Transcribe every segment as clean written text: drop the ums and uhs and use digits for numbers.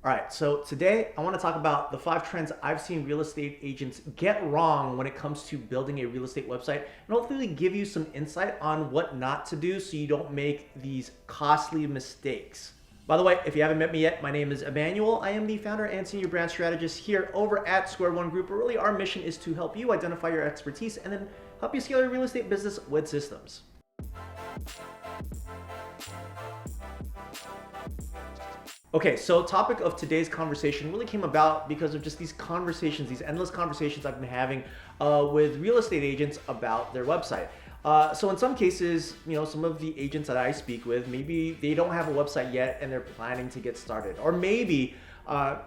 All right, so today I want to talk about the 5 trends I've seen real estate agents get wrong when it comes to building a real estate website, and hopefully give you some insight on what not to do so you don't make these costly mistakes. By the way, if you haven't met me yet, my name is Emmanuel. I am the founder and senior brand strategist here over at Square One Group. Really, our mission is to help you identify your expertise and then help you scale your real estate business with systems. Okay, so topic of today's conversation really came about because of just these conversations, these endless conversations I've been having with real estate agents about their website. So in some cases, some of the agents that I speak with, maybe they don't have a website yet and they're planning to get started. Or maybe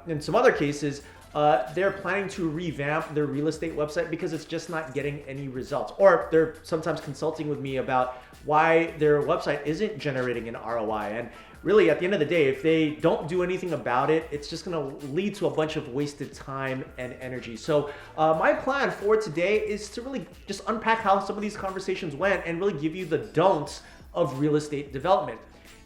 in some other cases, they're planning to revamp their real estate website because it's just not getting any results. Or they're sometimes consulting with me about why their website isn't generating an ROI. And really, at the end of the day, if they don't do anything about it, it's just going to lead to a bunch of wasted time and energy. So my plan for today is to really just unpack how some of these conversations went and really give you the don'ts of real estate development.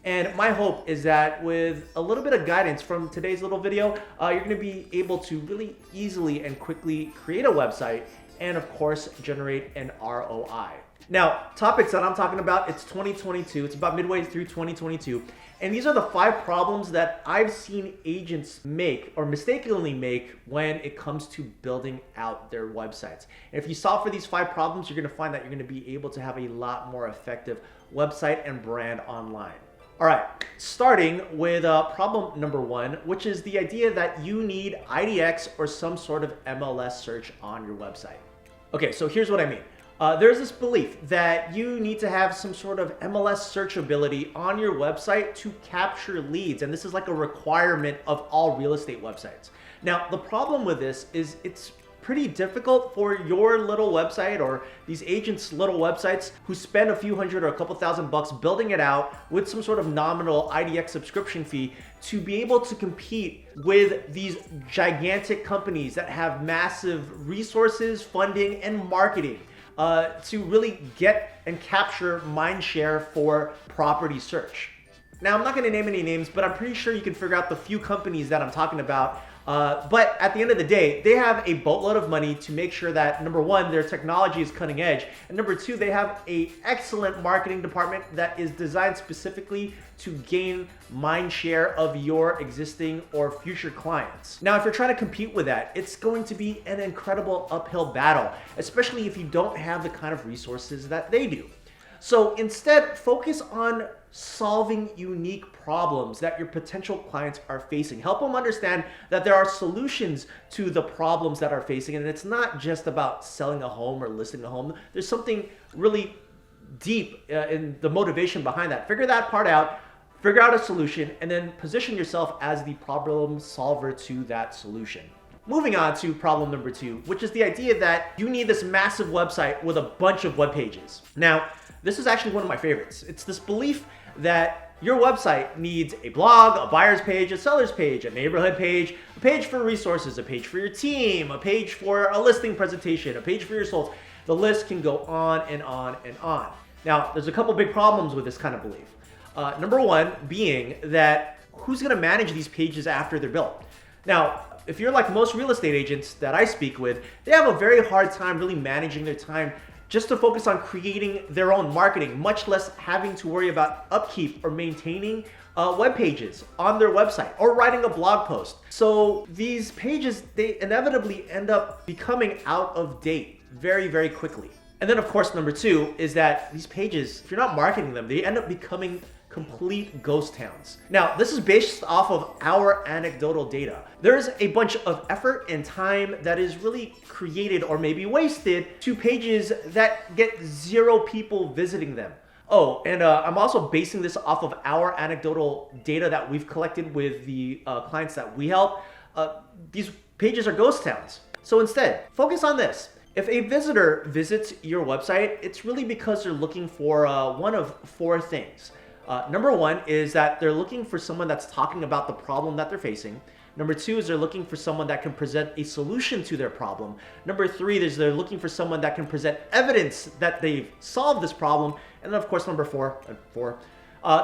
And my hope is that with a little bit of guidance from today's little video, you're going to be able to really easily and quickly create a website and, of course, generate an ROI. Now, topics that I'm talking about, it's 2022. It's about midway through 2022. And these are the 5 problems that I've seen agents make or mistakenly make when it comes to building out their websites. And if you solve for these 5 problems, you're going to find that you're going to be able to have a lot more effective website and brand online. All right, starting with problem number 1, which is the idea that you need IDX or some sort of MLS search on your website. Okay, so here's what I mean. There's this belief that you need to have some sort of MLS searchability on your website to capture leads. And this is like a requirement of all real estate websites. Now, the problem with this is it's pretty difficult for your little website or these agents' little websites who spend a few hundred or a couple $1,000 building it out with some sort of nominal IDX subscription fee to be able to compete with these gigantic companies that have massive resources, funding, and marketing. To really get and capture mind share for property search. Now, I'm not going to name any names, but I'm pretty sure you can figure out the few companies that I'm talking about. But at the end of the day, they have a boatload of money to make sure that, number 1, their technology is cutting edge, and number 2, they have an excellent marketing department that is designed specifically to gain mind share of your existing or future clients. Now, if you're trying to compete with that, it's going to be an incredible uphill battle, especially if you don't have the kind of resources that they do. So instead, focus on solving unique problems that your potential clients are facing. Help them understand that there are solutions to the problems that are facing, and it's not just about selling a home or listing a home. There's something really deep in the motivation behind that. Figure that part out, figure out a solution, and then position yourself as the problem solver to that solution. Moving on to problem number 2, which is the idea that you need this massive website with a bunch of web pages. Now, this is actually one of my favorites. It's this belief that your website needs a blog, a buyer's page, a seller's page, a neighborhood page, a page for resources, a page for your team, a page for a listing presentation, a page for your sold. The list can go on and on and on. Now, there's a couple big problems with this kind of belief. Number 1 being that who's going to manage these pages after they're built? Now, if you're like most real estate agents that I speak with, they have a very hard time really managing their time just to focus on creating their own marketing, much less having to worry about upkeep or maintaining web pages on their website or writing a blog post. So these pages, they inevitably end up becoming out of date very, very quickly. And then, of course, number 2 is that these pages, if you're not marketing them, they end up becoming complete ghost towns. Now, this is based off of our anecdotal data. There's a bunch of effort and time that is really created or maybe wasted to pages that get 0 people visiting them. Oh, and I'm also basing this off of our anecdotal data that we've collected with the clients that we help. These pages are ghost towns. So instead, focus on this. If a visitor visits your website, it's really because they're looking for one of 4 things. Number 1 is that they're looking for someone that's talking about the problem that they're facing. Number 2 is they're looking for someone that can present a solution to their problem. Number 3 is they're looking for someone that can present evidence that they've solved this problem. And then, of course, number 4,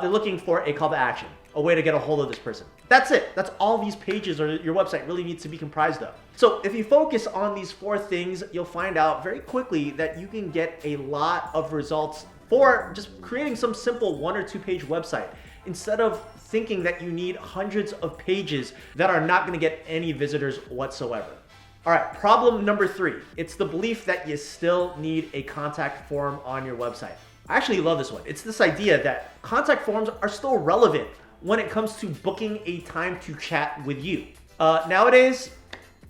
they're looking for a call to action. a way to get a hold of this person. That's it. That's all these pages or your website really needs to be comprised of. So if you focus on these 4 things, you'll find out very quickly that you can get a lot of results for just creating some simple 1 or 2 page website, instead of thinking that you need hundreds of pages that are not going to get any visitors whatsoever. All right, problem number 3. It's the belief that you still need a contact form on your website. I actually love this one. It's this idea that contact forms are still relevant when it comes to booking a time to chat with you. Nowadays,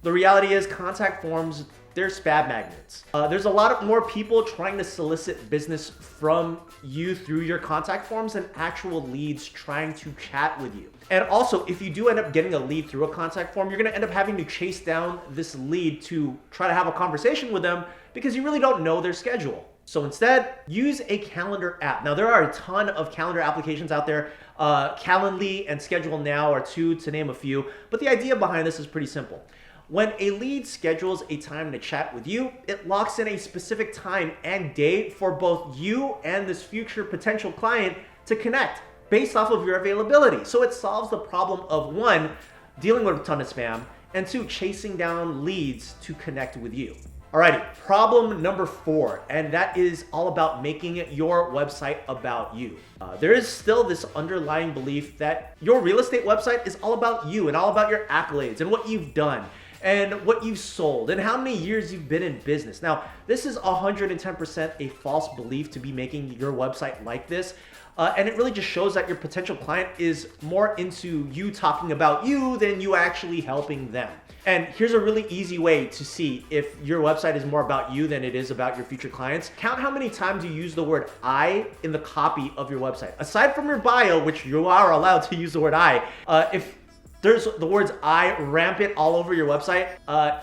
the reality is contact forms, they're spam magnets. There's a lot more people trying to solicit business from you through your contact forms than actual leads trying to chat with you. And also, if you do end up getting a lead through a contact form, you're gonna end up having to chase down this lead to try to have a conversation with them because you really don't know their schedule. So instead, use a calendar app. Now, there are a ton of calendar applications out there. Calendly and Schedule Now are 2 to name a few, but the idea behind this is pretty simple. When a lead schedules a time to chat with you, it locks in a specific time and date for both you and this future potential client to connect based off of your availability. So it solves the problem of 1, dealing with a ton of spam, and 2, chasing down leads to connect with you. Alrighty, problem number 4, and that is all about making your website about you. There is still this underlying belief that your real estate website is all about you and all about your accolades and what you've done and what you've sold and how many years you've been in business. Now, this is 110% a false belief to be making your website like this. And it really just shows that your potential client is more into you talking about you than you actually helping them. And here's a really easy way to see if your website is more about you than it is about your future clients. Count how many times you use the word I in the copy of your website. Aside from your bio, which you are allowed to use the word I, if there's the words I rampant all over your website,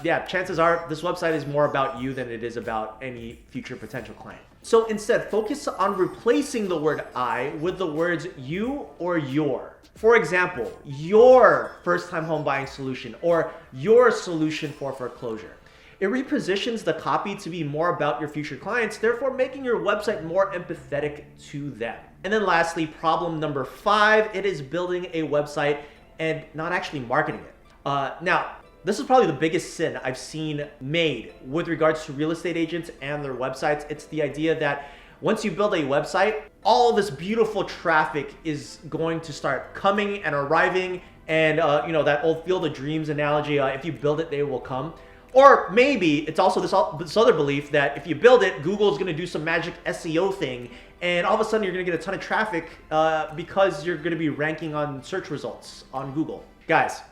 yeah, chances are this website is more about you than it is about any future potential client. So instead, focus on replacing the word I with the words you or your. For example, your first-time home buying solution or your solution for foreclosure. It repositions the copy to be more about your future clients, therefore making your website more empathetic to them. And then lastly, problem number 5, it is building a website and not actually marketing it. Now, this is probably the biggest sin I've seen made with regards to real estate agents and their websites. It's the idea that once you build a website, all this beautiful traffic is going to start coming and arriving. And you know, that old Field of Dreams analogy, if you build it, they will come. Or maybe it's also this other belief that if you build it, Google's gonna do some magic SEO thing, and all of a sudden you're gonna get a ton of traffic because you're gonna be ranking on search results on Google. Guys,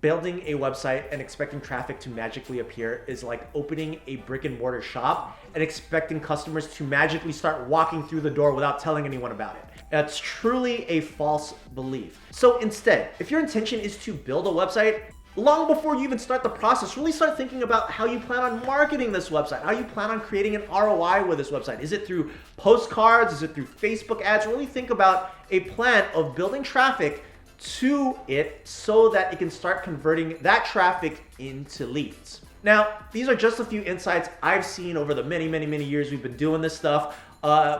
building a website and expecting traffic to magically appear is like opening a brick and mortar shop and expecting customers to magically start walking through the door without telling anyone about it. That's truly a false belief. So instead, if your intention is to build a website, long before you even start the process, really start thinking about how you plan on marketing this website, how you plan on creating an ROI with this website. Is it through postcards? Is it through Facebook ads? Really think about a plan of building traffic to it so that it can start converting that traffic into leads. Now, these are just a few insights I've seen over the many years we've been doing this stuff,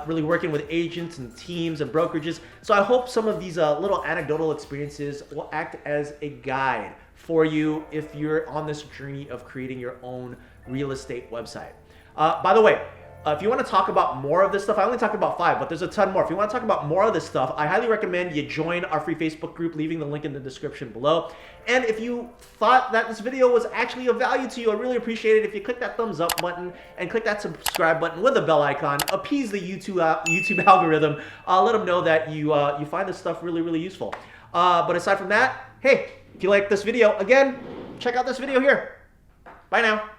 really working with agents and teams and brokerages. So I hope some of these little anecdotal experiences will act as a guide for you if you're on this journey of creating your own real estate website. By the way, if you want to talk about more of this stuff, I only talked about 5, but there's a ton more. If you want to talk about more of this stuff, I highly recommend you join our free Facebook group, leaving the link in the description below. And if you thought that this video was actually of value to you, I'd really appreciate it if you click that thumbs up button and click that subscribe button with the bell icon. Appease the YouTube algorithm. Let them know that you find this stuff really useful. But aside from that, hey, if you like this video, again, check out this video here. Bye now.